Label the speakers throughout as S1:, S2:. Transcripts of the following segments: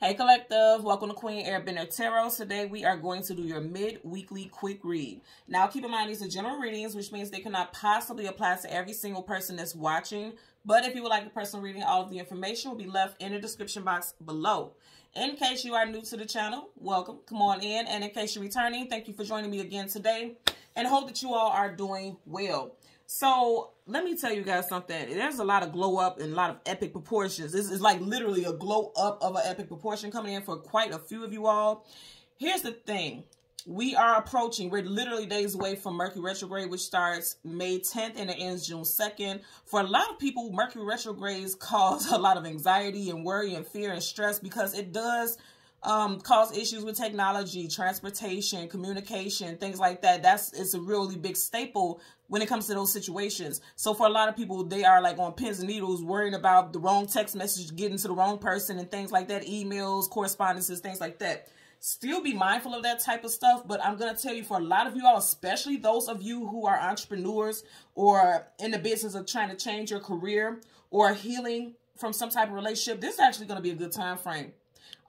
S1: Hey Collective, welcome to Queen Airbender Tarot. Today we are going to do your mid-weekly quick read. Now keep in mind these are general readings, which means they cannot possibly apply to every single person that's watching. But if you would like a personal reading, all of the information will be left in the description box below. In case you are new to the channel, welcome, come on in. And in case you're returning, thank you for joining me again today. And I hope that you all are doing well. So let me tell you guys something. There's a lot of glow up and a lot of epic proportions. This is like literally a glow up of an epic proportion coming in for quite a few of you all. Here's the thing. We're literally days away from Mercury retrograde, which starts May 10th and it ends June 2nd. For a lot of people, Mercury retrogrades cause a lot of anxiety and worry and fear and stress because it does cause issues with technology, transportation, communication, things like that. It's a really big staple when it comes to those situations. So for a lot of people, they are like on pins and needles worrying about the wrong text message getting to the wrong person and things like that, emails, correspondences, things like that. Still be mindful of that type of stuff, but I'm going to tell you for a lot of you all, especially those of you who are entrepreneurs or in the business of trying to change your career or healing from some type of relationship, this is actually going to be a good time frame.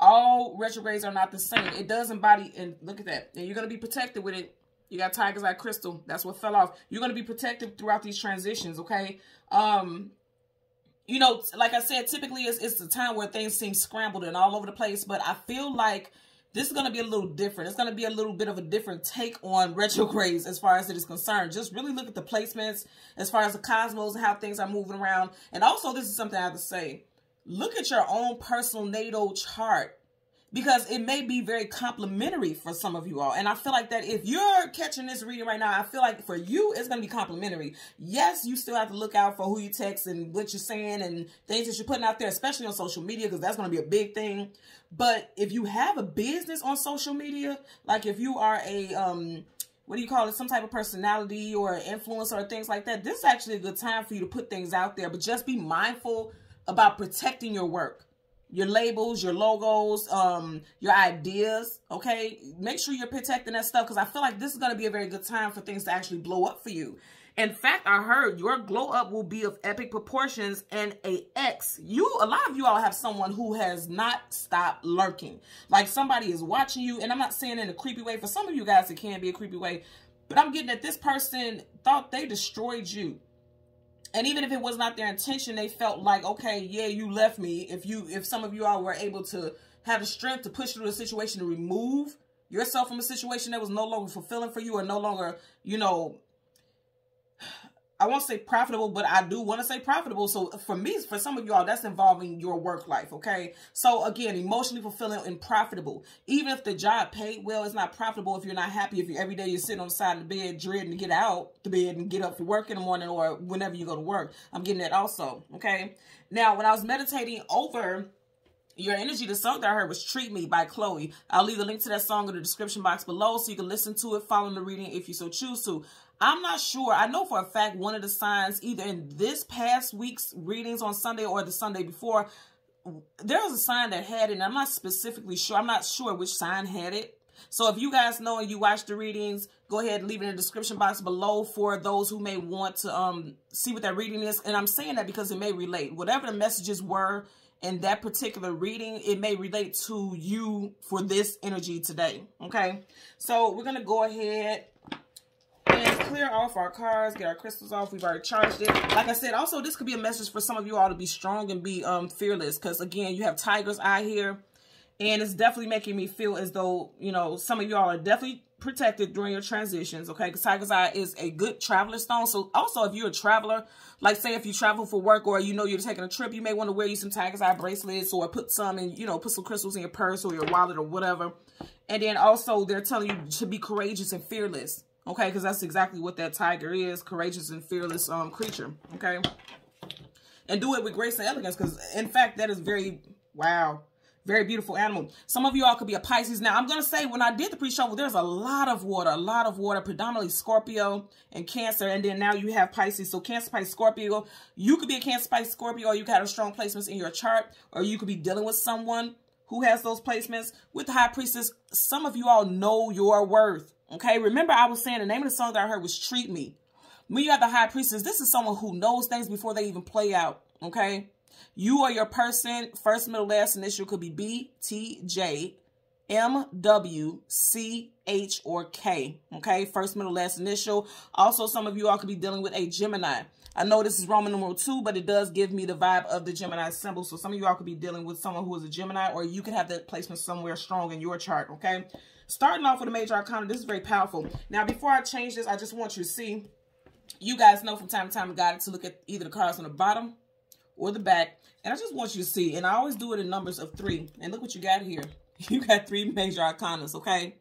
S1: All retrogrades are not the same. It does embody, and look at that. And you're going to be protected with it. You got Tiger's Eye Crystal. That's what fell off. You're going to be protected throughout these transitions, okay? You know, like I said, typically it's the time where things seem scrambled and all over the place. But I feel like this is going to be a little different. It's going to be a little bit of a different take on retrogrades as far as it is concerned. Just really look at the placements as far as the cosmos and how things are moving around. And also, this is something I have to say. Look at your own personal natal chart because it may be very complimentary for some of you all. And I feel like that if you're catching this reading right now, I feel like for you, it's going to be complimentary. Yes, you still have to look out for who you text and what you're saying and things that you're putting out there, especially on social media, because that's going to be a big thing. But if you have a business on social media, like if you are a, what do you call it? Some type of personality or influencer or things like that, this is actually a good time for you to put things out there, but just be mindful about protecting your work, your labels, your logos, your ideas, okay? Make sure you're protecting that stuff because I feel like this is going to be a very good time for things to actually blow up for you. In fact, I heard your glow up will be of epic proportions and a lot of you all have someone who has not stopped lurking. Like somebody is watching you, and I'm not saying in a creepy way. For some of you guys, it can be a creepy way, but I'm getting that this person thought they destroyed you. And even if it was not their intention, they felt like, okay, yeah, you left me. If some of you all were able to have the strength to push through the situation to remove yourself from a situation that was no longer fulfilling for you or no longer, you know, I won't say profitable, but I do want to say profitable. So for me, for some of y'all, that's involving your work life, okay? So again, emotionally fulfilling and profitable. Even if the job paid well, it's not profitable if you're not happy. If every day you're sitting on the side of the bed, dreading to get out the bed and get up for work in the morning or whenever you go to work. I'm getting that also, okay? Now, when I was meditating over your energy, the song that I heard was Treat Me by Chloe. I'll leave a link to that song in the description box below so you can listen to it, follow the reading if you so choose to. I'm not sure. I know for a fact one of the signs, either in this past week's readings on Sunday or the Sunday before, there was a sign that had it, and I'm not specifically sure. I'm not sure which sign had it. So if you guys know and you watch the readings, go ahead and leave it in the description box below for those who may want to see what that reading is. And I'm saying that because it may relate. Whatever the messages were in that particular reading, it may relate to you for this energy today, okay? So we're going to go ahead and clear off our cards, get our crystals off. We've already charged it. Like I said, also, this could be a message for some of you all to be strong and be fearless because, again, you have Tiger's Eye here, and it's definitely making me feel as though, you know, some of you all are definitely protected during your transitions, okay? Because Tiger's Eye is a good traveler stone. So also, if you're a traveler, like say if you travel for work or you know you're taking a trip, you may want to wear you some Tiger's Eye bracelets or put some in, you know, put some crystals in your purse or your wallet or whatever. And then also they're telling you to be courageous and fearless, okay? Because that's exactly what that tiger is, courageous and fearless creature, okay? And do it with grace and elegance because, in fact, that is very, wow, very beautiful animal. Some of you all could be a Pisces. Now, I'm going to say when I did the pre-show, there's a lot of water, predominantly Scorpio and Cancer. And then now you have Pisces. So Cancer, Pisces, Scorpio. You could be a Cancer, Pisces, Scorpio, or you could have strong placements in your chart, or you could be dealing with someone who has those placements. With the High Priestess, some of you all know your worth. Okay, remember I was saying the name of the song that I heard was Treat Me. When you have the High Priestess, this is someone who knows things before they even play out. Okay, You or your person, first, middle, last initial could be B, T, J, M, W, C, H, or K. Okay, first, middle, last initial. Also, some of you all could be dealing with a Gemini. I know this is Roman numeral 2, but it does give me the vibe of the Gemini symbol. So some of you all could be dealing with someone who is a Gemini, or you could have that placement somewhere strong in your chart, okay? Starting off with a major arcana, this is very powerful. Now, before I change this, I just want you to see, you guys know from time to time I got it to look at either the cards on the bottom or the back. And I just want you to see, and I always do it in numbers of 3. And look what you got here. You got 3 major arcanas, okay?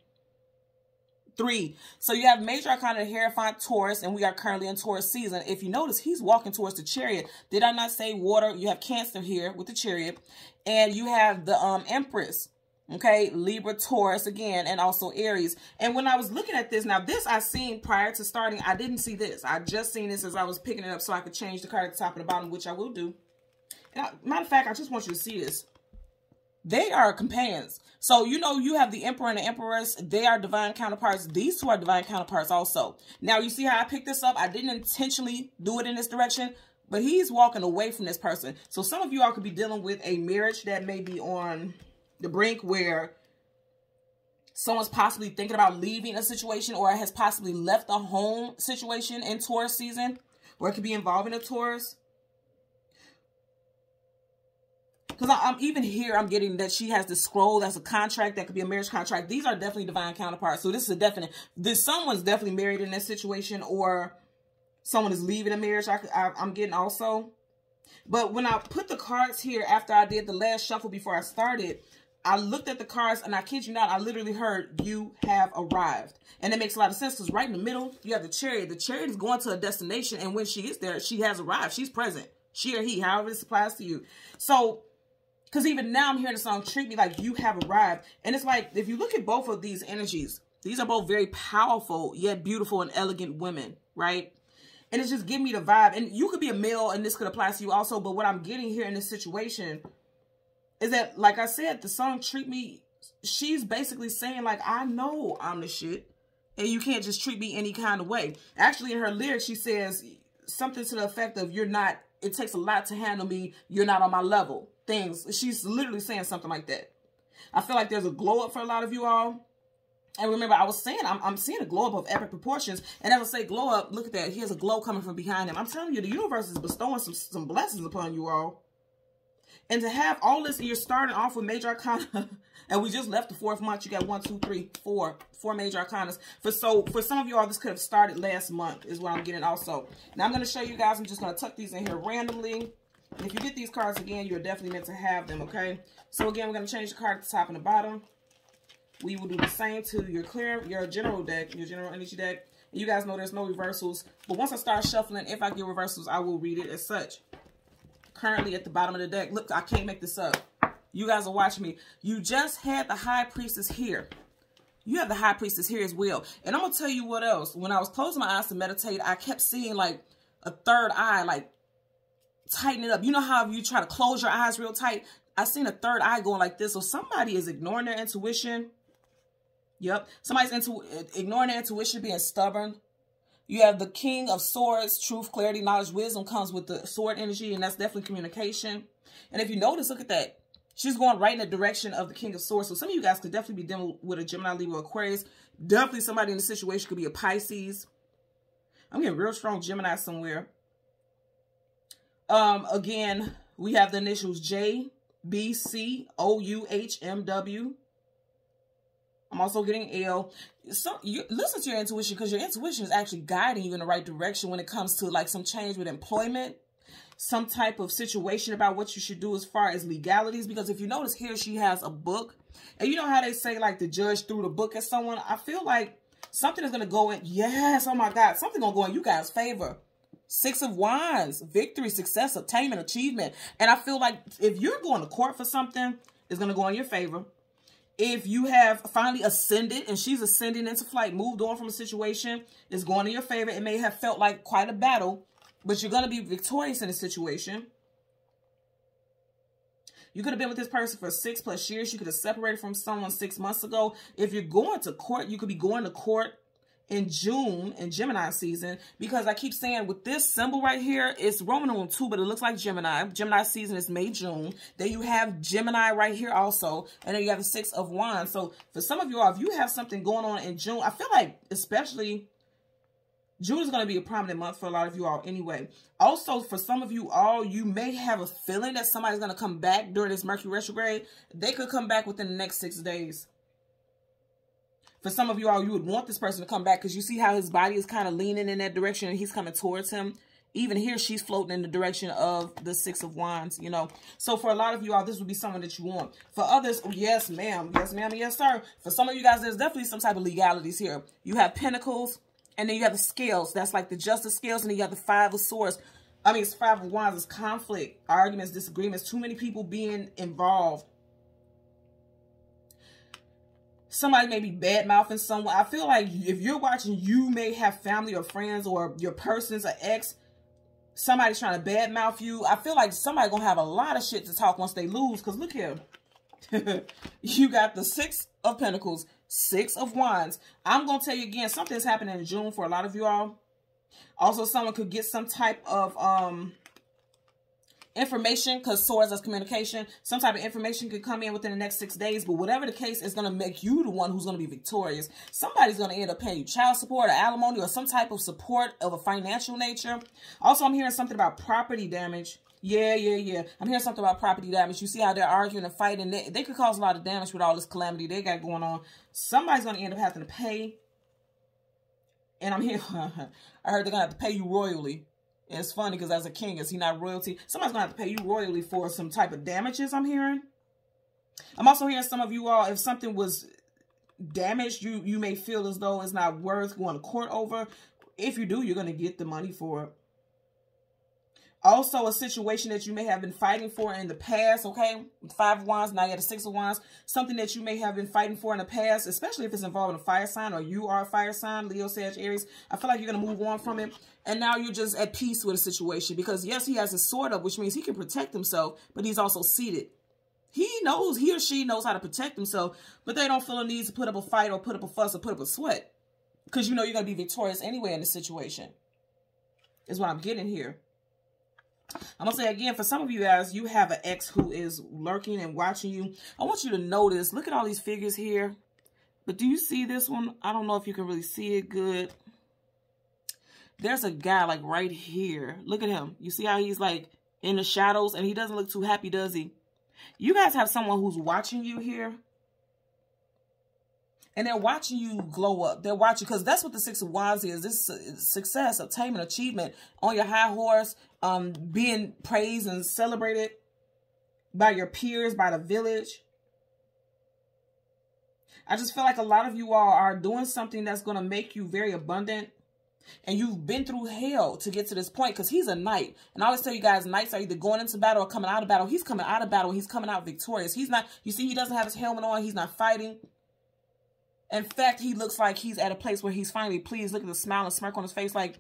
S1: 3. So you have major arcana, Hierophant, Taurus, and we are currently in Taurus season. If you notice, he's walking towards the Chariot. Did I not say water? You have Cancer here with the Chariot. And you have the Empress. Okay, Libra, Taurus again, and also Aries. And when I was looking at this, now this I seen prior to starting. I didn't see this. I just seen this as I was picking it up so I could change the card at the top and the bottom, which I will do. And matter of fact, I just want you to see this. They are companions. So, you know, you have the Emperor and the Empress. They are divine counterparts. These 2 are divine counterparts also. Now, you see how I picked this up? I didn't intentionally do it in this direction, but he's walking away from this person. So, some of you all could be dealing with a marriage that may be on the brink, where someone's possibly thinking about leaving a situation, or has possibly left a home situation in Taurus season, or it could be involving a Taurus. Because I'm even here, I'm getting that she has this scroll that's a contract, that could be a marriage contract. These are definitely divine counterparts. So this is a definite, someone's definitely married in this situation, or someone is leaving a marriage, I'm getting also. But when I put the cards here after I did the last shuffle before I started, I looked at the cards, and I kid you not, I literally heard, you have arrived. And it makes a lot of sense, because right in the middle, you have the Chariot. The Chariot is going to a destination, and when she gets there, she has arrived. She's present. She or he, however this applies to you. So, because even now I'm hearing the song, treat me like you have arrived. And it's like, if you look at both of these energies, these are both very powerful, yet beautiful and elegant women, right? And it's just giving me the vibe. And you could be a male, and this could apply to you also. But what I'm getting here in this situation is that, like I said, the song Treat Me, she's basically saying, like, I know I'm the shit, and you can't just treat me any kind of way. Actually, in her lyrics, she says something to the effect of, you're not, it takes a lot to handle me, you're not on my level. Things. She's literally saying something like that. I feel like there's a glow up for a lot of you all. And remember, I was saying, I'm seeing a glow up of epic proportions. And as I say glow up, look at that. He has a glow coming from behind him. I'm telling you, the universe is bestowing some blessings upon you all. And to have all this, you're starting off with major arcana, and we just left the 4th month. You got 1, 2, 3, 4 major arcanas. For some of you all, this could have started last month, is what I'm getting also. Now I'm going to show you guys. I'm just going to tuck these in here randomly. And if you get these cards again, you're definitely meant to have them. Okay. So again, we're going to change the card at the top and the bottom. We will do the same to your general deck, your general energy deck. And you guys know there's no reversals, but once I start shuffling, if I get reversals, I will read it as such. Currently at the bottom of the deck, look, I can't make this up. You guys are watching me. You just had the High Priestess here. You have the High Priestess here as well. And I'm going to tell you what else. When I was closing my eyes to meditate, I kept seeing like a third eye, like tighten it up. You know how you try to close your eyes real tight? I seen a third eye going like this. So somebody is ignoring their intuition. Yep. Somebody's ignoring their intuition, being stubborn. You have the King of Swords, truth, clarity, knowledge, wisdom comes with the sword energy, and that's definitely communication. And if you notice, look at that. She's going right in the direction of the King of Swords. So some of you guys could definitely be dealing with a Gemini, Libra, Aquarius. Definitely somebody in the situation could be a Pisces. I'm getting real strong Gemini somewhere. Again, we have the initials J, B, C, O, U, H, M, W. I'm also getting L. So you listen to your intuition, because your intuition is actually guiding you in the right direction when it comes to like some change with employment, some type of situation about what you should do as far as legalities. Because if you notice here, she has a book, and you know how they say like the judge threw the book at someone. I feel like something is going to go in. Yes. Oh my God. Something going to go in you guys' favor. 6 of Wands, victory, success, attainment, achievement. And I feel like if you're going to court for something, it's going to go in your favor. If you have finally ascended, and she's ascending into flight, moved on from a situation, it's going in your favor. It may have felt like quite a battle, but you're going to be victorious in a situation. You could have been with this person for 6+ years. You could have separated from someone 6 months ago. If you're going to court, you could be going to court in June in Gemini season, because I keep saying with this symbol right here, it's Roman numeral 2, but it looks like Gemini. Gemini season is May, June. Then you have Gemini right here also, and then you have the 6 of Wands. So for some of you all, if you have something going on in June, I feel like especially June is going to be a prominent month for a lot of you all anyway. Also, for some of you all, you may have a feeling that somebody's going to come back during this Mercury retrograde. They could come back within the next 6 days. For some of you all, you would want this person to come back because you see how his body is kind of leaning in that direction and he's coming towards him. Even here, she's floating in the direction of the 6 of Wands, you know. So for a lot of you all, this would be someone that you want. For others, oh, yes, ma'am. Yes, ma'am. Yes, sir. For some of you guys, there's definitely some type of legalities here. You have Pentacles. And then you have the scales. That's like the justice scales. And then you have the 5 of swords. I mean, it's 5 of wands. It's conflict, arguments, disagreements. Too many people being involved. Somebody may be bad-mouthing someone. I feel like if you're watching, you may have family or friends or your person's an ex. Somebody's trying to bad-mouth you. I feel like somebody's going to have a lot of shit to talk once they lose. Because look here. You got the 6 of Pentacles. 6 of Wands. I'm going to tell you again, something's happening in June for a lot of you all. Also, someone could get some type of information, because swords is communication. Some type of information could come in within the next 6 days. But whatever the case, is going to make you the one who's going to be victorious. Somebody's going to end up paying you child support or alimony or some type of support of a financial nature. Also, I'm hearing something about property damage. Yeah. I'm hearing something about property damage. You see how they're arguing and fighting. They could cause a lot of damage with all this calamity they got going on. Somebody's going to end up having to pay. And I'm here. I heard they're going to have to pay you royally. And it's funny because as a king, is he not royalty? Somebody's going to have to pay you royally for some type of damages, I'm hearing. I'm also hearing some of you all, if something was damaged, you may feel as though it's not worth going to court over. If you do, you're going to get the money for it. Also, a situation that you may have been fighting for in the past, okay? 5 of Wands, now you have the 6 of Wands. Something that you may have been fighting for in the past, especially if it's involving a fire sign or you are a fire sign, Leo, Sag, Aries. I feel like you're going to move on from it. And now you're just at peace with the situation. Because, yes, he has his sword up, which means he can protect himself, but he's also seated. He or she knows how to protect himself, but they don't feel a need to put up a fight or put up a fuss or put up a sweat. Because you know you're going to be victorious anyway in this situation. Is what I'm getting here. I'm going to say again, for some of you guys, you have an ex who is lurking and watching you. I want you to notice, look at all these figures here. But do you see this one? I don't know if you can really see it good. There's a guy like right here. Look at him. You see how he's like in the shadows and he doesn't look too happy, does he? You guys have someone who's watching you here. And they're watching you glow up. They're watching, because that's what the 6 of Wands is. This is success, attainment, achievement, on your high horse, being praised and celebrated by your peers, by the village. I just feel like a lot of you all are doing something that's going to make you very abundant. And you've been through hell to get to this point, because he's a knight. And I always tell you guys, knights are either going into battle or coming out of battle. He's coming out of battle. He's coming out victorious. He's not, you see, he doesn't have his helmet on. He's not fighting. In fact, he looks like he's at a place where he's finally pleased. Look at the smile and smirk on his face, like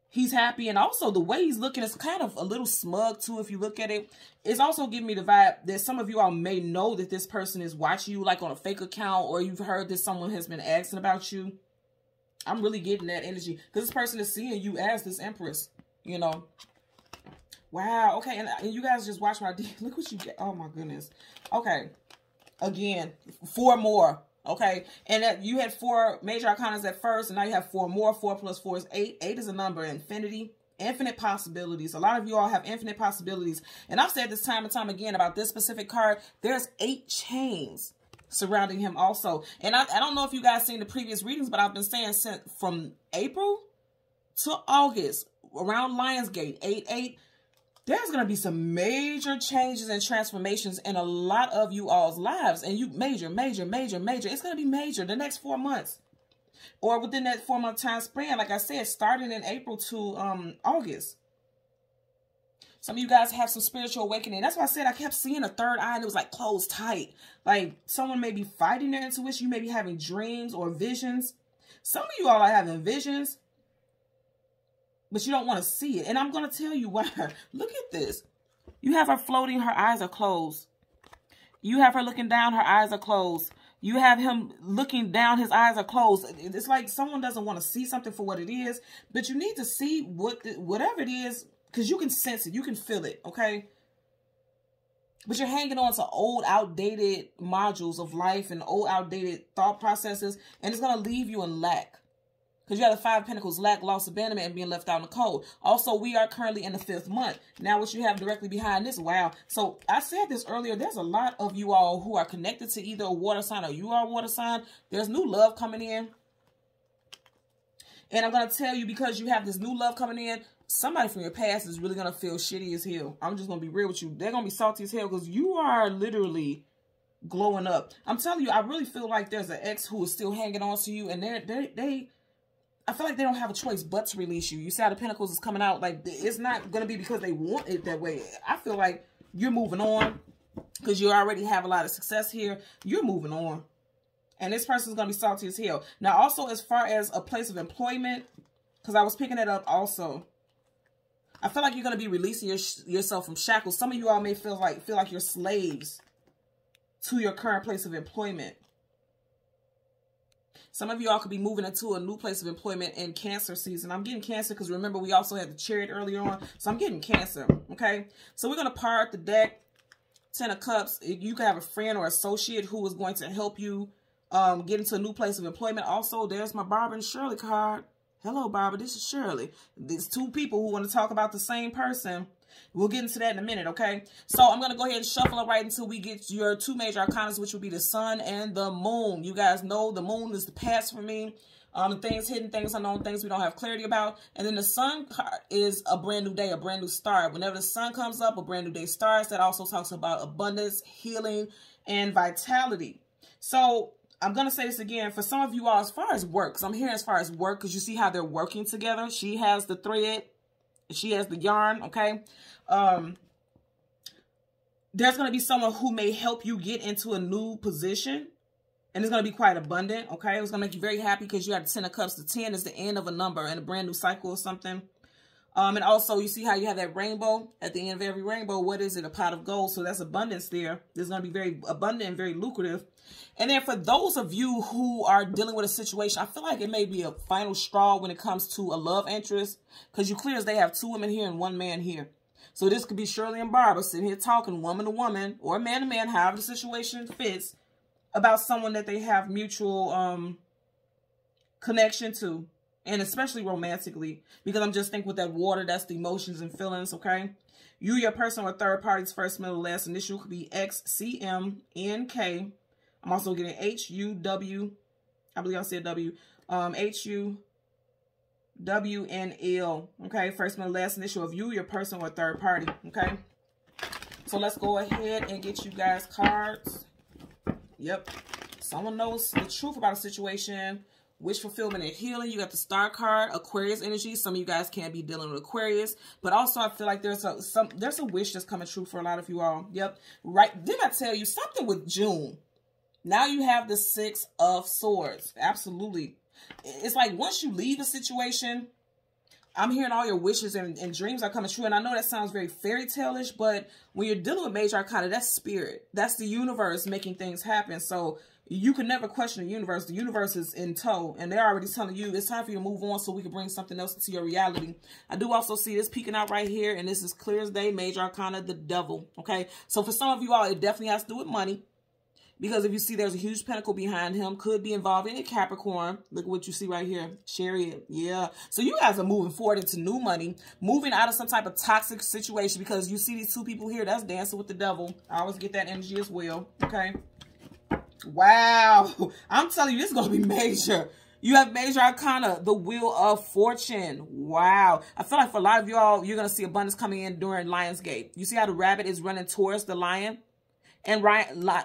S1: he's happy. And also the way he's looking is kind of a little smug too, if you look at it. It's also giving me the vibe that some of you all may know that this person is watching you like on a fake account, or you've heard that someone has been asking about you. I'm really getting that energy because this person is seeing you as this empress, you know. Wow. Okay. And you guys just watch my look what you get. Oh my goodness. Okay. Again, 4 more. Okay, and that you had 4 major arcanas at first, and now you have 4 more. 4 plus 4 is 8. 8 is a number, infinity, infinite possibilities. A lot of you all have infinite possibilities. And I've said this time and time again about this specific card. There's 8 chains surrounding him also. And I don't know if you guys seen the previous readings, but I've been saying since from April to August, around Lionsgate, 8-8, there's going to be some major changes and transformations in a lot of you all's lives. And you major. It's going to be major the next 4 months. Or within that 4-month time span, like I said, starting in April to August. Some of you guys have some spiritual awakening. That's why I said I kept seeing a third eye and it was like closed tight. Like someone may be fighting their intuition. You may be having dreams or visions. Some of you all are having visions, but you don't want to see it. And I'm going to tell you why. Look at this. You have her floating. Her eyes are closed. You have her looking down. Her eyes are closed. You have him looking down, his eyes are closed. It's like someone doesn't want to see something for what it is, but you need to see whatever it is, because you can sense it, you can feel it, okay? But you're hanging on to old, outdated modules of life and old, outdated thought processes, and it's going to leave you in lack. Because you have the 5 of Pentacles, lack, loss, abandonment, and being left out in the cold. Also, we are currently in the 5th month. Now, what you have directly behind this, wow. So, I said this earlier, there's a lot of you all who are connected to either a water sign or you are a water sign. There's new love coming in. And I'm going to tell you, because you have this new love coming in, somebody from your past is really going to feel shitty as hell. I'm just going to be real with you. They're going to be salty as hell because you are literally glowing up. I'm telling you, I really feel like there's an ex who is still hanging on to you, and I feel like they don't have a choice but to release you. You see how the Pentacles is coming out? Like, it's not going to be because they want it that way. I feel like you're moving on because you already have a lot of success here. You're moving on. And this person is going to be salty as hell. Now, also, as far as a place of employment, because I was picking it up also, I feel like you're going to be releasing yourself from shackles. Some of you all may feel like you're slaves to your current place of employment. Some of you all could be moving into a new place of employment in Cancer season. I'm getting Cancer because remember we also had the Chariot earlier on. So I'm getting Cancer, okay? So we're going to part the deck. 10 of Cups. You could have a friend or associate who is going to help you get into a new place of employment. Also, there's my Barbara and Shirley card. Hello, Barbara. This is Shirley. There's 2 people who want to talk about the same person. We'll get into that in a minute, okay? So I'm going to go ahead and shuffle it right until we get your 2 major arcanas, which will be the Sun and the Moon. You guys know the Moon is the past for me. Things hidden, things unknown, things we don't have clarity about. And then the Sun card is a brand new day, a brand new start. Whenever the Sun comes up, a brand new day starts. That also talks about abundance, healing, and vitality. So I'm going to say this again. For some of you all, as far as work, because I'm hearing as far as work, because you see how they're working together. She has the thread. She has the yarn, okay? There's going to be someone who may help you get into a new position. And it's going to be quite abundant, okay? It's going to make you very happy because you have the 10 of Cups. The 10 is the end of a number and a brand new cycle or something. And also, you see how you have that rainbow? At the end of every rainbow, what is it? A pot of gold. So that's abundance there. It's going to be very abundant and very lucrative. And then for those of you who are dealing with a situation, I feel like it may be a final straw when it comes to a love interest. Because you clear as they have 2 women here and 1 man here. So this could be Shirley and Barbara sitting here talking woman to woman or man to man, however the situation fits, about someone that they have mutual connection to. And especially romantically. Because I'm just thinking with that water, that's the emotions and feelings, okay? You, your person, or third party's first, middle, last initial could be X, C, M, N, K. I'm also getting H, U, W. I believe I said W. H, U, W, N, L. Okay? First, middle, last initial of you, your person, or third party. Okay? So let's go ahead and get you guys cards. Yep. Someone knows the truth about a situation. Wish fulfillment and healing. You got the Star card, Aquarius energy. Some of you guys can't be dealing with Aquarius, but also I feel like there's a wish that's coming true for a lot of you all. Yep. Right. Didn't I tell you something with June? Now you have the 6 of Swords. Absolutely. It's like once you leave a situation, I'm hearing all your wishes and dreams are coming true. And I know that sounds very fairy tale-ish, but when you're dealing with major arcana, that's spirit. That's the universe making things happen. So you can never question the universe. The universe is in tow, and they're already telling you it's time for you to move on so we can bring something else into your reality. I do also see this peeking out right here, and this is clear as day, major arcana, the Devil. Okay, so for some of you all, it definitely has to do with money. Because if you see there's a huge pentacle behind him, could be involving a Capricorn. Look at what you see right here. Chariot. Yeah. So you guys are moving forward into new money. Moving out of some type of toxic situation. Because you see these 2 people here. That's dancing with the devil. I always get that energy as well. Okay. Wow. I'm telling you, this is going to be major. You have major arcana, the Wheel of Fortune. Wow. I feel like for a lot of y'all, you're going to see abundance coming in during Lionsgate. You see how the rabbit is running towards the lion? And,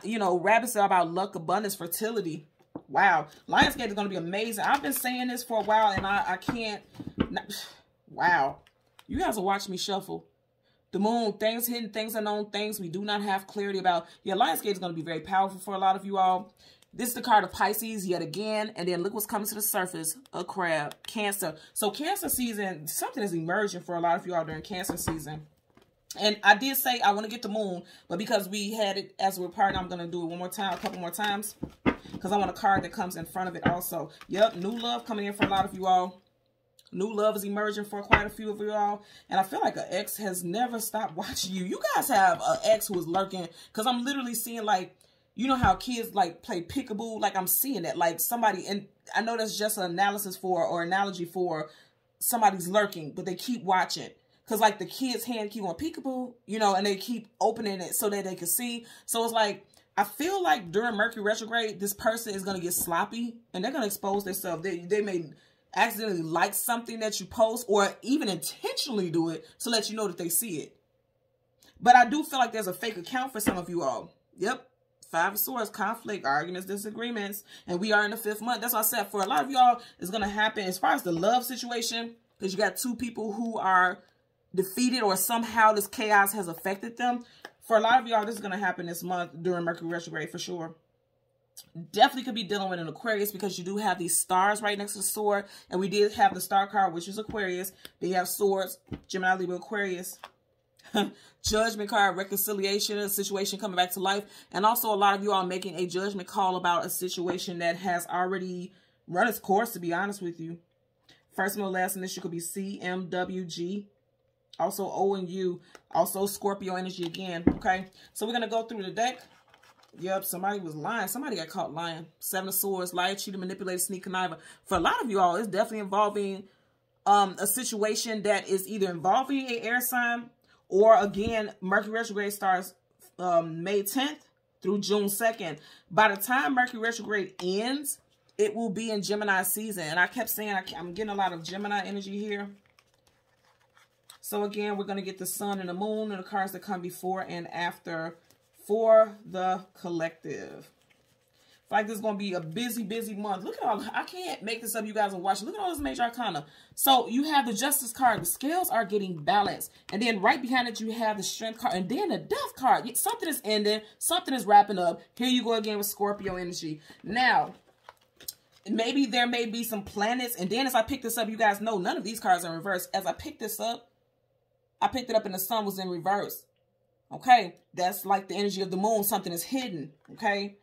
S1: you know, rabbits are about luck, abundance, fertility. Wow. Lionsgate is going to be amazing. I've been saying this for a while, and I can't. Wow. You guys will watch me shuffle. The Moon, things hidden, things unknown, things we do not have clarity about. Yeah, Lionsgate is going to be very powerful for a lot of you all. This is the card of Pisces yet again. And then look what's coming to the surface. A Crab. Cancer. So Cancer season, something is emerging for a lot of you all during Cancer season. And I did say I want to get the moon, but because we had it as we're partner, I'm going to do it one more time, a couple more times, because I want a card that comes in front of it also. Yep, new love coming in for a lot of you all. New love is emerging for quite a few of you all. And I feel like an ex has never stopped watching you. You guys have an ex who is lurking, because I'm literally seeing, like, you know how kids, like, play peekaboo? Like, I'm seeing it. Like, somebody, and I know that's just an analysis for, or analogy for somebody's lurking, but they keep watching. Because, like, the kid's hand keep on peekaboo, you know, and they keep opening it so that they can see. So it's like, I feel like during Mercury retrograde, this person is going to get sloppy and they're going to expose themselves. They may accidentally like something that you post, or even intentionally do it to let you know that they see it. But I do feel like there's a fake account for some of you all. Yep. 5 of Swords, conflict, arguments, disagreements. And we are in the 5th month. That's what I said. For a lot of y'all, it's going to happen as far as the love situation, because you got 2 people who are defeated, or somehow this chaos has affected them. For a lot of y'all, this is going to happen this month during Mercury retrograde for sure. Definitely could be dealing with an Aquarius, because you do have these stars right next to the sword. And we did have the star card, which is Aquarius. Then you have swords, Gemini, Libra, Aquarius. Judgment card, reconciliation, a situation coming back to life. And also a lot of you all making a judgment call about a situation that has already run its course, to be honest with you. First and last initial could be C, M, W, G. Also O and U. Also Scorpio energy again. Okay. So we're going to go through the deck. Yep. Somebody was lying. Somebody got caught lying. 7 of Swords. Liar, cheater, manipulator, sneak, conniver. For a lot of you all, it's definitely involving a situation that is either involving an air sign, or again, Mercury retrograde starts May 10th through June 2nd. By the time Mercury retrograde ends, it will be in Gemini season. And I kept saying I'm getting a lot of Gemini energy here. So again, we're going to get the sun and the moon and the cards that come before and after for the collective. I feel like this is going to be a busy, busy month. Look at all, I can't make this up. You guys are watching. Look at all this major arcana. So you have the Justice card. The scales are getting balanced. And then right behind it, you have the Strength card. And then the Death card. Something is ending. Something is wrapping up. Here you go again with Scorpio energy. Now, maybe there may be some planets. And then as I pick this up, you guys know none of these cards are in reverse. As I pick this up, I picked it up and the sun was in reverse. Okay. That's like the energy of the moon. Something is hidden. Okay.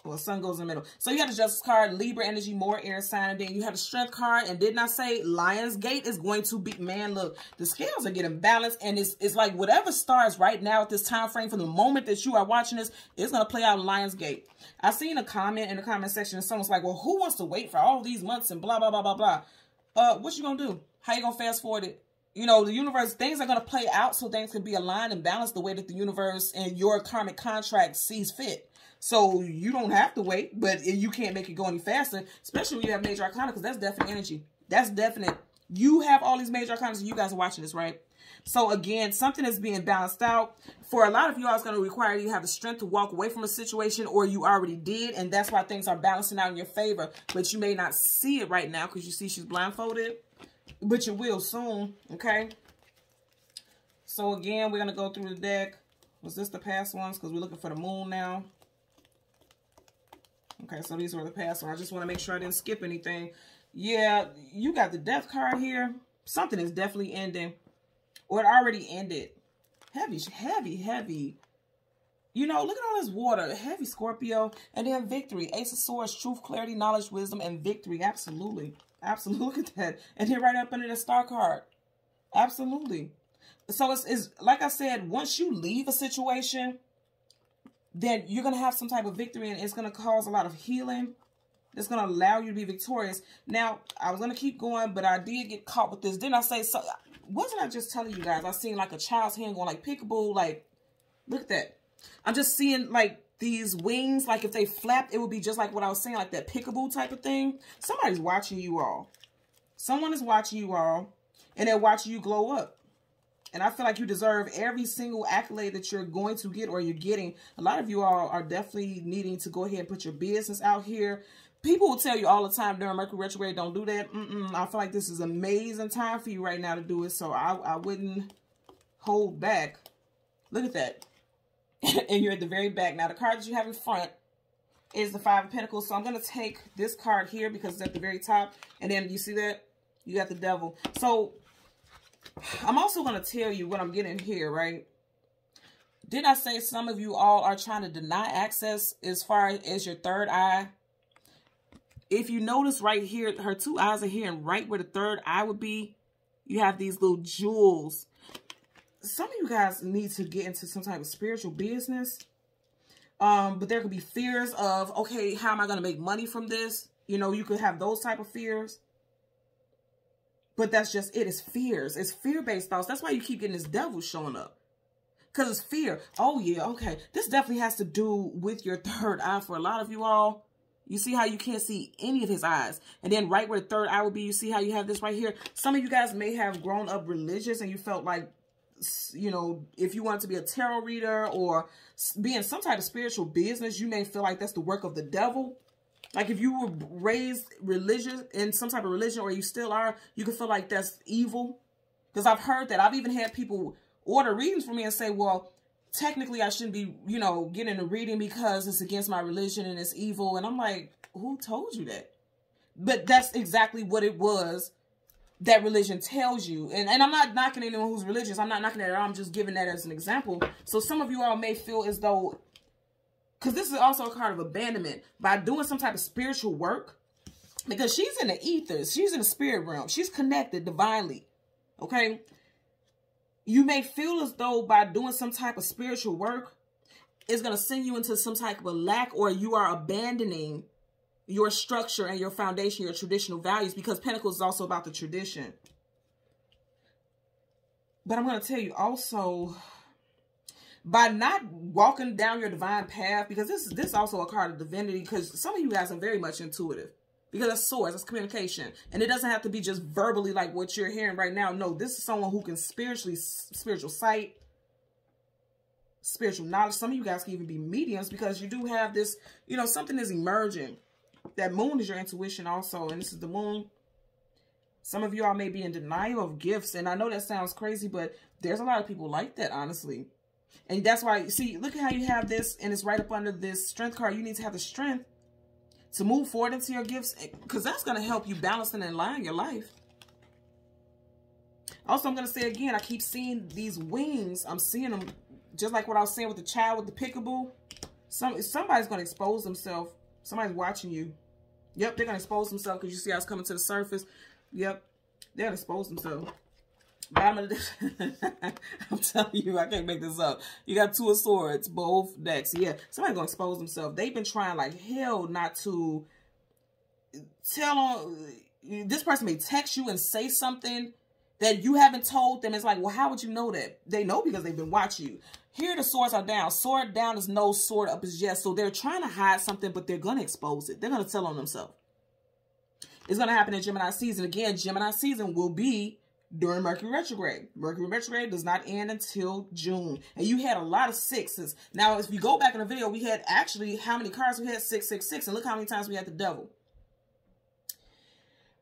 S1: Well, sun goes in the middle. So you have the Justice card, Libra energy, more air sign. And then you have the Strength card. And didn't I say Lion's Gate is going to be, man, look, the scales are getting balanced. And it's like whatever stars right now at this time frame, from the moment that you are watching this, it's going to play out in Lion's Gate. I seen a comment in the comment section. And someone's like, well, who wants to wait for all these months and blah, blah, blah, blah, blah. What you going to do? How you going to fast forward it? You know, the universe, things are going to play out so things can be aligned and balanced the way that the universe and your karmic contract sees fit. So you don't have to wait, but you can't make it go any faster, especially when you have major arcana, because that's definite energy. That's definite. You have all these major arcana, and you guys are watching this, right? So again, something is being balanced out. For a lot of you all, it's going to require you to have the strength to walk away from a situation, or you already did, and that's why things are balancing out in your favor. But you may not see it right now because you see she's blindfolded, but you will soon, okay? So again, we're going to go through the deck. Was this the past ones? Because we're looking for the moon now. Okay, so these were the past ones. I just want to make sure I didn't skip anything. Yeah, you got the Death card here. Something is definitely ending. Or it already ended. Heavy, heavy, heavy. You know, look at all this water. Heavy Scorpio. And then victory. Ace of Swords, truth, clarity, knowledge, wisdom, and victory. Absolutely. Absolutely. Look at that. And then right up under the star card. Absolutely. So it's like I said, once you leave a situation, then you're going to have some type of victory, and it's going to cause a lot of healing. It's going to allow you to be victorious. Now, I was going to keep going, but I did get caught with this. Didn't I say so? Wasn't I just telling you guys? I seen like a child's hand going like peekaboo. Like, look at that. I'm just seeing like these wings. Like if they flapped, it would be just like what I was saying, like that peekaboo type of thing. Somebody's watching you all. Someone is watching you all, and they're watching you glow up. And I feel like you deserve every single accolade that you're going to get or you're getting. A lot of you all are definitely needing to go ahead and put your business out here. People will tell you all the time during Mercury retrograde, don't do that. I feel like this is an amazing time for you right now to do it. So I wouldn't hold back. Look at that. And you're at the very back. Now, the card that you have in front is the Five of Pentacles. So I'm going to take this card here because it's at the very top. And then you see that? You got the Devil. So I'm also going to tell you what I'm getting here, right? Didn't I say some of you all are trying to deny access as far as your third eye? If you notice right here, her two eyes are here, and right where the third eye would be, you have these little jewels. Some of you guys need to get into some type of spiritual business. But there could be fears of, okay, how am I going to make money from this? You know, you could have those type of fears. But that's just it. It's fears. It's fear-based thoughts. That's why you keep getting this devil showing up. Because it's fear. Oh, yeah, okay. This definitely has to do with your third eye for a lot of you all. You see how you can't see any of his eyes. And then right where the third eye would be, you see how you have this right here. Some of you guys may have grown up religious and you felt like, you know, if you wanted to be a tarot reader or be in some type of spiritual business, you may feel like that's the work of the devil. Like if you were raised religious in some type of religion, or you still are, you can feel like that's evil. Because I've heard that. I've even had people order readings for me and say, well, technically I shouldn't be, you know, getting a reading because it's against my religion and it's evil. And I'm like, who told you that? But that's exactly what it was that religion tells you. And I'm not knocking anyone who's religious. I'm not knocking it at all. I'm just giving that as an example. So some of you all may feel as though, because this is also a card of abandonment, by doing some type of spiritual work, because she's in the ethers. She's in the spirit realm. She's connected divinely. Okay? You may feel as though by doing some type of spiritual work, it's going to send you into some type of a lack, or you are abandoning your structure and your foundation, your traditional values, because Pentacles is also about the tradition. But I'm going to tell you also, by not walking down your divine path, because this is also a card of divinity, because some of you guys are very much intuitive. Because that's source, that's communication. And it doesn't have to be just verbally like what you're hearing right now. No, this is someone who can spiritual sight, spiritual knowledge. Some of you guys can even be mediums, because you do have this, you know, something is emerging. That moon is your intuition also, and this is the moon. Some of you all may be in denial of gifts, and I know that sounds crazy, but there's a lot of people like that, honestly. And that's why, see, look at how you have this, and it's right up under this strength card. You need to have the strength to move forward into your gifts, because that's going to help you balance and align your life. Also, I'm going to say again, I keep seeing these wings. I'm seeing them just like what I was saying with the child with the peekaboo. Somebody's going to expose themselves. Somebody's watching you. Yep, they're going to expose themselves, because you see how it's coming to the surface. Yep, they're going to expose themselves. But I'm telling you, I can't make this up. You got two of swords, both decks. Yeah, somebody's going to expose themselves. They've been trying like hell not to tell on. This person may text you and say something that you haven't told them. It's like, well, how would you know that? They know because they've been watching you. Here the swords are down. Sword down is no, sword up is yes. So they're trying to hide something, but they're going to expose it. They're going to tell on themselves. It's going to happen in Gemini season. Again, Gemini season will be during Mercury retrograde. Mercury retrograde does not end until June. And you had a lot of sixes. Now, if you go back in the video, we had actually how many cards? We had 666. And look how many times we had the devil.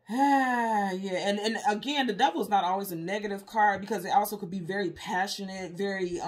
S1: Yeah, and again, the devil is not always a negative card, because it also could be very passionate, very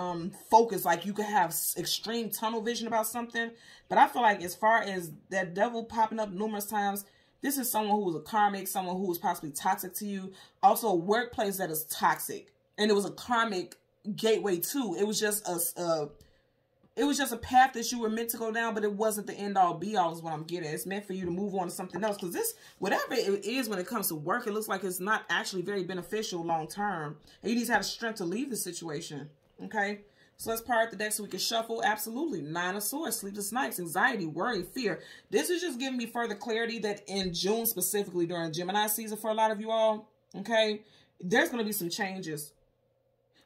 S1: focused. Like you could have extreme tunnel vision about something. But I feel like as far as that devil popping up numerous times, this is someone who was a karmic, someone who was possibly toxic to you. Also, a workplace that is toxic, and it was a karmic gateway too. It was just a path that you were meant to go down, but it wasn't the end all be all is what I'm getting. It's meant for you to move on to something else, because this, whatever it is when it comes to work, it looks like it's not actually very beneficial long term. And you need to have the strength to leave the situation. Okay. So let's part the deck so we can shuffle. Absolutely. 9 of Swords, sleepless nights, anxiety, worry, fear. This is just giving me further clarity that in June, specifically during Gemini season for a lot of you all, okay, there's going to be some changes.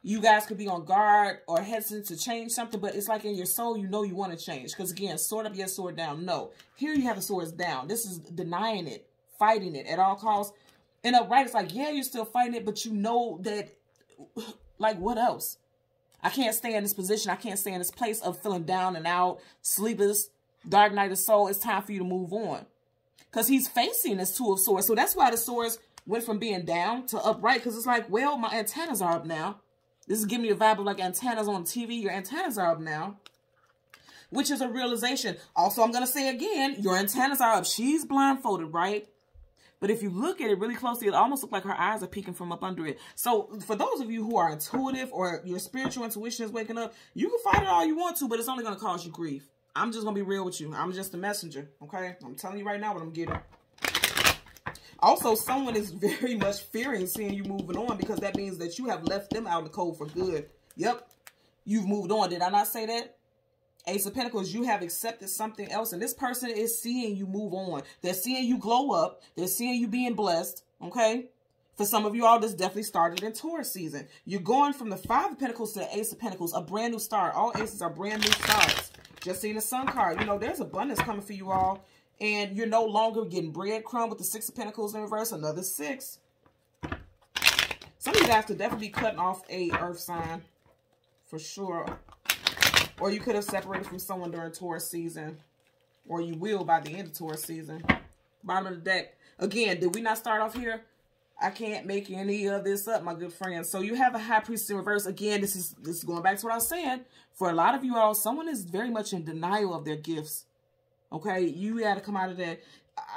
S1: You guys could be on guard or hesitant to change something, but it's like in your soul, you know you want to change. Because again, sword up, yes, sword down. No. Here you have the swords down. This is denying it, fighting it at all costs. And upright, it's like, yeah, you're still fighting it, but you know that, like, what else? I can't stay in this position. I can't stay in this place of feeling down and out, sleepless, dark night of soul. It's time for you to move on. Because he's facing this 2 of Swords. So that's why the swords went from being down to upright. Because it's like, well, my antennas are up now. This is giving me a vibe of like antennas on TV. Your antennas are up now. Which is a realization. Also, I'm going to say again, your antennas are up. She's blindfolded, right? But if you look at it really closely, it almost looks like her eyes are peeking from up under it. So for those of you who are intuitive or your spiritual intuition is waking up, you can fight it all you want to, but it's only going to cause you grief. I'm just going to be real with you. I'm just a messenger, okay? I'm telling you right now what I'm getting. Also, someone is very much fearing seeing you moving on because that means that you have left them out in the cold for good. Yep, you've moved on. Did I not say that? Ace of Pentacles, you have accepted something else, and this person is seeing you move on. They're seeing you glow up. They're seeing you being blessed, okay? For some of you all, this definitely started in Taurus season. You're going from the Five of Pentacles to the Ace of Pentacles, a brand new start. All aces are brand new starts. Just seeing the Sun card. You know, there's abundance coming for you all, and you're no longer getting breadcrumb with the Six of Pentacles in reverse, another 6. Some of you guys could definitely be cutting off a earth sign, for sure. Or you could have separated from someone during Taurus season. Or you will by the end of Taurus season. Bottom of the deck. Again, did we not start off here? I can't make any of this up, my good friends. So you have a High Priestess in reverse. Again, this is going back to what I was saying. For a lot of you all, someone is very much in denial of their gifts. Okay? You got to come out of that.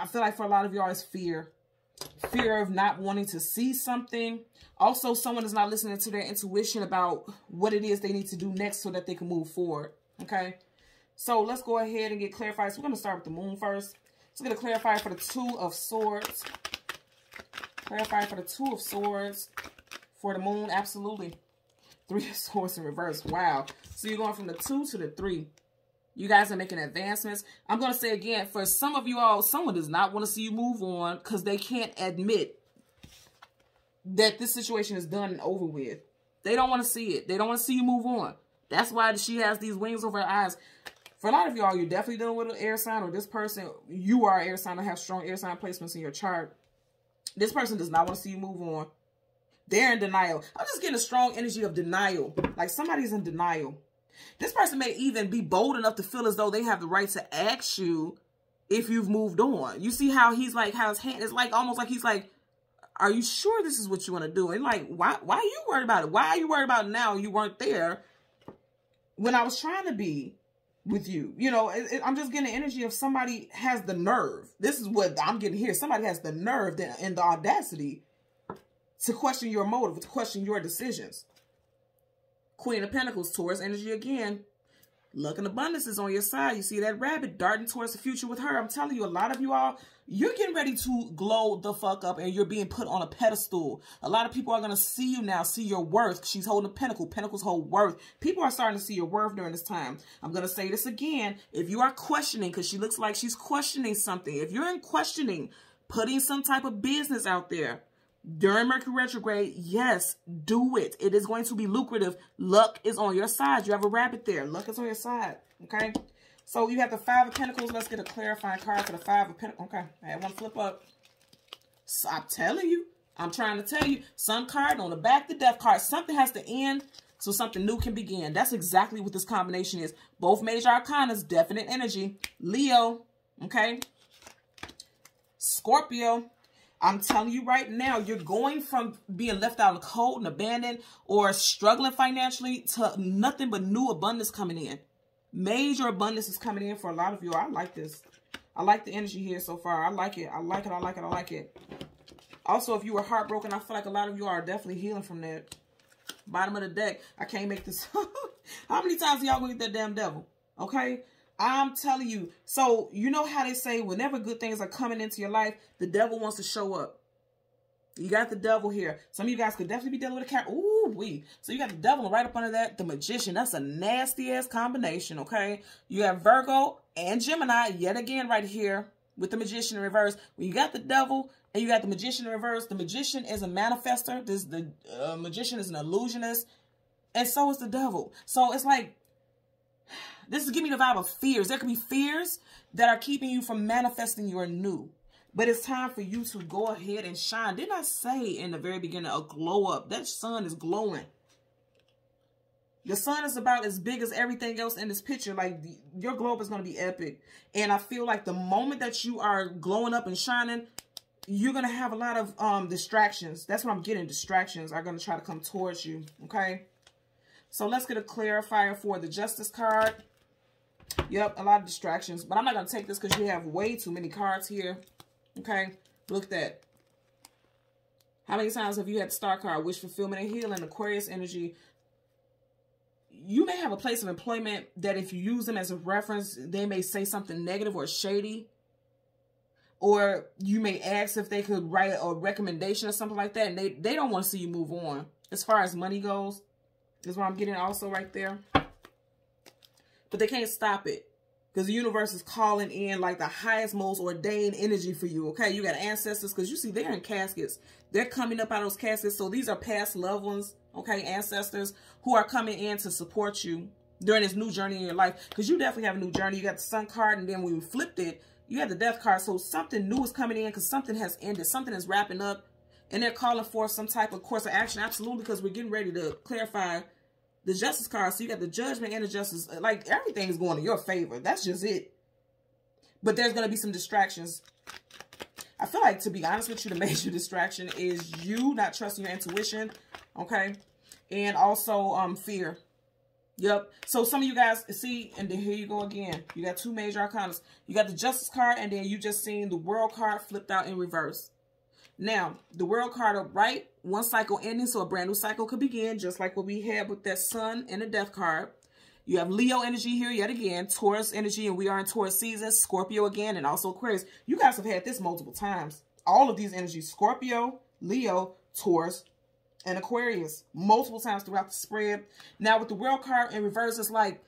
S1: I feel like for a lot of you all, it's fear. Fear of not wanting to see something. Also, someone is not listening to their intuition about what it is they need to do next so that they can move forward. Okay? So let's go ahead and get clarified. So we're going to start with the moon first. So we're going to clarify for the Two of Swords. Clarify for the Two of Swords. For the moon, absolutely. Three of Swords in reverse. Wow. So you're going from the 2 to the 3. You guys are making advancements. I'm going to say again, for some of you all, someone does not want to see you move on because they can't admit that this situation is done and over with. They don't want to see it. They don't want to see you move on. That's why she has these wings over her eyes. For a lot of y'all, you're definitely dealing with an air sign, or this person, you are an air sign or have strong air sign placements in your chart. This person does not want to see you move on. They're in denial. I'm just getting a strong energy of denial. Like somebody's in denial. This person may even be bold enough to feel as though they have the right to ask you if you've moved on. You see how he's like, how his hand is like, almost like he's like, are you sure this is what you want to do? And like, why are you worried about it? Why are you worried about it now? You weren't there when I was trying to be with you. You know, I'm just getting the energy of somebody has the nerve. This is what I'm getting here. Somebody has the nerve and the audacity to question your motive, to question your decisions. Queen of Pentacles, Taurus energy again. Luck and abundance is on your side. You see that rabbit darting towards the future with her. I'm telling you, a lot of you all, you're getting ready to glow the fuck up and you're being put on a pedestal. A lot of people are going to see you now, see your worth. She's holding a pentacle. Pentacles hold worth. People are starting to see your worth during this time. I'm going to say this again. If you are questioning, because she looks like she's questioning something. If you're in questioning, putting some type of business out there, during Mercury retrograde, yes, do it. It is going to be lucrative. Luck is on your side. You have a rabbit there. Luck is on your side. Okay. So you have the Five of Pentacles. Let's get a clarifying card for the Five of Pentacles. Okay. I had one flip up. So I'm telling you. I'm trying to tell you. Sun card on the back, the Death card. Something has to end so something new can begin. That's exactly what this combination is. Both major arcanas, definite energy. Leo. Okay. Scorpio. I'm telling you right now, you're going from being left out in the cold and abandoned or struggling financially to nothing but new abundance coming in. Major abundance is coming in for a lot of you. I like this. I like the energy here so far. I like it. I like it. I like it. I like it. Also, if you were heartbroken, I feel like a lot of you are definitely healing from that. Bottom of the deck. I can't make this. How many times are y'all going to get that damn devil? Okay? I'm telling you. So, you know how they say whenever good things are coming into your life, the devil wants to show up. You got the devil here. Some of you guys could definitely be dealing with a cat. Ooh, wee. So you got the devil right up under that. The magician. That's a nasty-ass combination, okay? You have Virgo and Gemini yet again right here with the magician in reverse. When you got the devil and you got the magician in reverse, the magician is a manifester. The magician is an illusionist. And so is the devil. So it's like, this is giving me the vibe of fears. There could be fears that are keeping you from manifesting your new. But it's time for you to go ahead and shine. Didn't I say in the very beginning, a glow up? That sun is glowing. The sun is about as big as everything else in this picture. Like, your glow up is going to be epic. And I feel like the moment that you are glowing up and shining, you're going to have a lot of distractions. That's what I'm getting. Distractions are going to try to come towards you. Okay? So let's get a clarifier for the Justice card. Yep, a lot of distractions. But I'm not going to take this because you have way too many cards here. Okay? Look at that. How many times have you had the Star card? Wish fulfillment and healing. Aquarius energy. You may have a place of employment that if you use them as a reference, they may say something negative or shady. Or you may ask if they could write a recommendation or something like that. And they don't want to see you move on. As far as money goes, is what I'm getting also right there. But they can't stop it. Because the universe is calling in like the highest, most ordained energy for you, okay? You got ancestors, because you see they're in caskets. They're coming up out of those caskets. So these are past loved ones, okay? Ancestors who are coming in to support you during this new journey in your life. Because you definitely have a new journey. You got the Sun card, and then when we flipped it, you had the Death card. So something new is coming in because something has ended. Something is wrapping up. And they're calling for some type of course of action. Absolutely, because we're getting ready to clarify the Justice card. So you got the Judgment and the Justice. Like, everything is going in your favor. That's just it. But there's going to be some distractions. I feel like, to be honest with you, the major distraction is you not trusting your intuition. Okay? And also fear. Yep. So some of you guys, see, and then here you go again. You got two major arcanas. You got the Justice card, and then you just seen the World card flipped out in reverse. Now, the World card up right, one cycle ending, so a brand new cycle could begin, just like what we had with that Sun and the Death card. You have Leo energy here yet again, Taurus energy, and we are in Taurus season, Scorpio again, and also Aquarius. You guys have had this multiple times. All of these energies, Scorpio, Leo, Taurus, and Aquarius, multiple times throughout the spread. Now, with the World card in reverse, it's like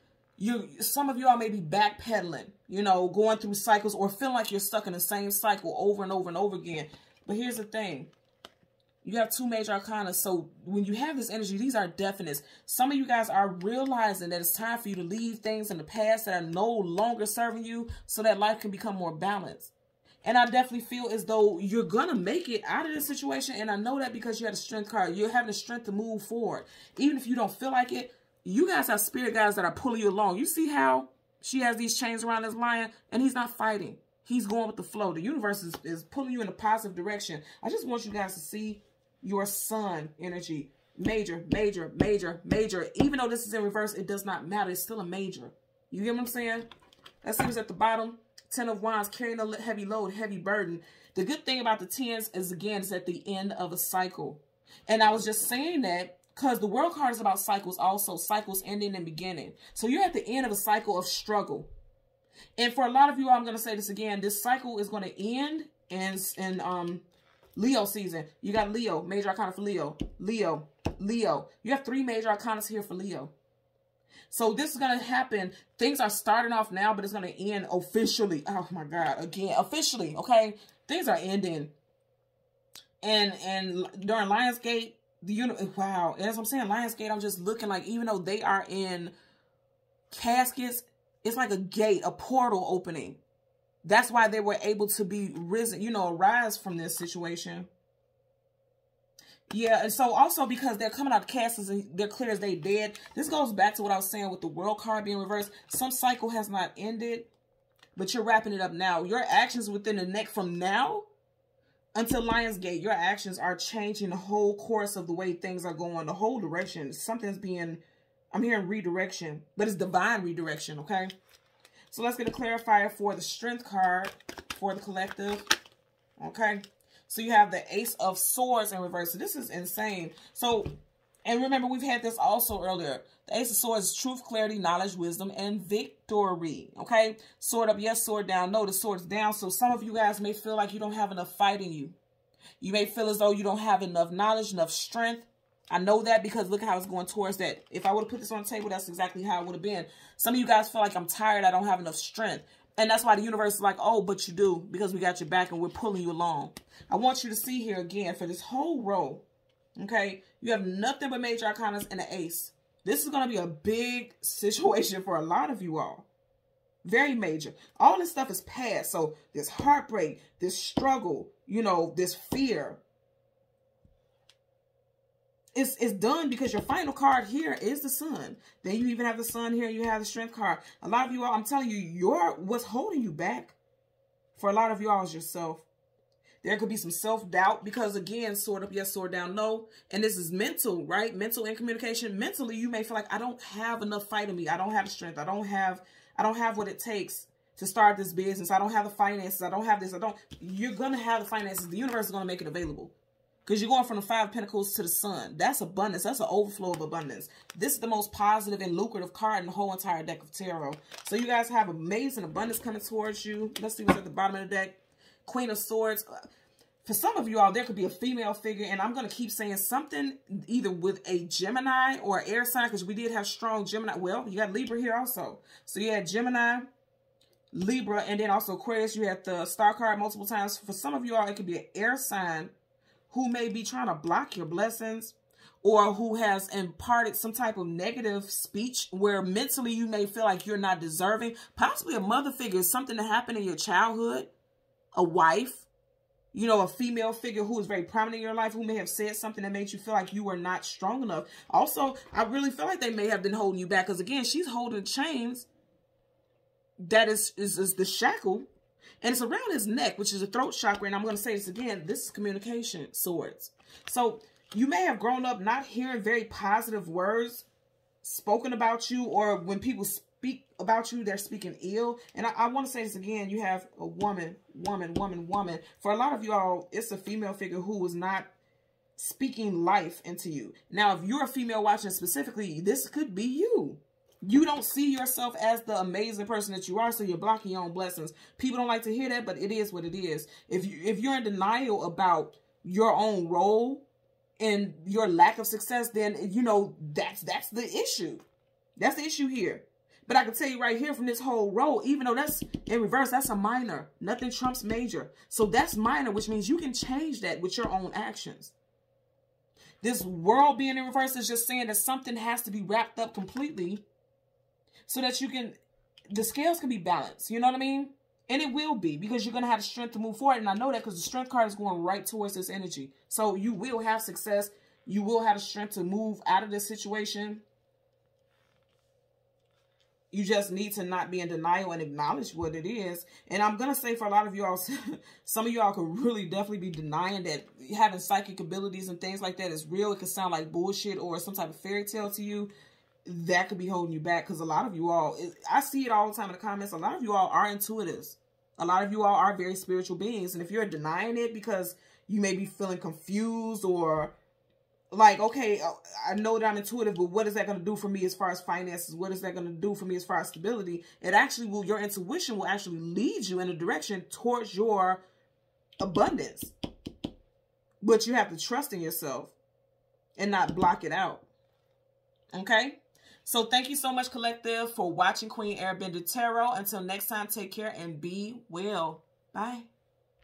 S1: some of y'all may be backpedaling, you know, going through cycles or feeling like you're stuck in the same cycle over and over and over again. But here's the thing. You have two major arcana. So when you have this energy, these are definites. Some of you guys are realizing that it's time for you to leave things in the past that are no longer serving you so that life can become more balanced. And I definitely feel as though you're going to make it out of this situation. And I know that because you had a Strength card. You're having the strength to move forward. Even if you don't feel like it, you guys have spirit guides that are pulling you along. You see how she has these chains around this lion and he's not fighting. He's going with the flow. The universe is pulling you in a positive direction. I just want you guys to see your Sun energy. Major, major, major, major. Even though this is in reverse, it does not matter. It's still a major. You get what I'm saying? Let's see what's at the bottom. 10 of Wands, carrying a heavy load, heavy burden. The good thing about the 10s is, again, it's at the end of a cycle. And I was just saying that because the World card is about cycles also. Cycles ending and beginning. So you're at the end of a cycle of struggle. And for a lot of you, I'm going to say this again. This cycle is going to end in Leo season. You got Leo, major arcana for Leo. Leo, Leo. You have three major arcanas here for Leo. So this is going to happen. Things are starting off now, but it's going to end officially. Oh my God. Again, officially. Okay. Things are ending. And during Lionsgate, wow. And as I'm saying, Lionsgate, I'm just looking like, even though they are in caskets, it's like a gate, a portal opening. That's why they were able to be risen, you know, rise from this situation. Yeah, and so also because they're coming out of caskets and they're clear as they dead. This goes back to what I was saying with the World card being reversed. Some cycle has not ended, but you're wrapping it up now. Your actions within the neck from now until Lionsgate, your actions are changing the whole course of the way things are going, the whole direction. Something's being... I'm hearing redirection, but it's divine redirection, okay? So let's get a clarifier for the Strength card for the collective, okay? So you have the Ace of Swords in reverse. So this is insane. So, and remember, we've had this also earlier. The Ace of Swords is truth, clarity, knowledge, wisdom, and victory, okay? Sword up, yes. Sword down, no. The sword's down. So some of you guys may feel like you don't have enough fight in you. You may feel as though you don't have enough knowledge, enough strength. I know that because look how it's going towards that. If I would have put this on the table, that's exactly how it would have been. Some of you guys feel like I'm tired. I don't have enough strength. And that's why the universe is like, oh, but you do, because we got your back and we're pulling you along. I want you to see here again for this whole row. Okay. You have nothing but major arcanas and an ace. This is going to be a big situation for a lot of you all. Very major. All this stuff is past. So this heartbreak, this struggle, you know, this fear. It's done because your final card here is the Sun. Then you even have the Sun here. You have the Strength card. A lot of you all, I'm telling you, what's holding you back for a lot of you all is yourself. There could be some self-doubt because, again, sword up, yes, sword down, no. And this is mental, right? Mental and communication. Mentally, you may feel like, I don't have enough fight in me. I don't have the strength. I don't have what it takes to start this business. I don't have the finances. I don't have this. You're going to have the finances. The universe is going to make it available. Because you're going from the 5 of Pentacles to the Sun. That's abundance. That's an overflow of abundance. This is the most positive and lucrative card in the whole entire deck of tarot. So you guys have amazing abundance coming towards you. Let's see what's at the bottom of the deck. Queen of Swords. For some of you all, there could be a female figure. And I'm going to keep saying something either with a Gemini or air sign. Because we did have strong Gemini. Well, you got Libra here also. So you had Gemini, Libra, and then also Aquarius. You had the star card multiple times. For some of you all, it could be an air sign who may be trying to block your blessings, or who has imparted some type of negative speech where mentally you may feel like you're not deserving. Possibly a mother figure, something that happened in your childhood, a wife, you know, a female figure who is very prominent in your life, who may have said something that made you feel like you were not strong enough. Also, I really feel like they may have been holding you back, because again, she's holding chains that is the shackle. And it's around his neck, which is a throat chakra. And I'm going to say this again. This is communication, swords. So you may have grown up not hearing very positive words spoken about you, or when people speak about you, they're speaking ill. And I want to say this again. You have a woman. For a lot of you all, it's a female figure who was not speaking life into you. Now, if you're a female watching specifically, this could be you. You don't see yourself as the amazing person that you are, so you're blocking your own blessings. People don't like to hear that, but it is what it is. If you're in denial about your own role and your lack of success, then, you know, that's the issue. That's the issue here. But I can tell you right here from this whole row, even though that's in reverse, that's a minor. Nothing trumps major. So that's minor, which means you can change that with your own actions. This world being in reverse is just saying that something has to be wrapped up completely, so that the scales can be balanced. You know what I mean? And it will be, because you're going to have the strength to move forward. And I know that because the strength card is going right towards this energy. So you will have success. You will have the strength to move out of this situation. You just need to not be in denial and acknowledge what it is. And I'm going to say for a lot of y'all, some of y'all could really definitely be denying that having psychic abilities and things like that is real. It could sound like bullshit or some type of fairy tale to you. That could be holding you back, because a lot of you all, I see it all the time in the comments, a lot of you all are intuitives. A lot of you all are very spiritual beings. And if you're denying it because you may be feeling confused, or like, okay, I know that I'm intuitive, but what is that going to do for me as far as finances? What is that going to do for me as far as stability? It actually will, your intuition will actually lead you in a direction towards your abundance. But you have to trust in yourself and not block it out. Okay? So thank you so much, Collective, for watching Queen Airbender Tarot. Until next time, take care and be well. Bye.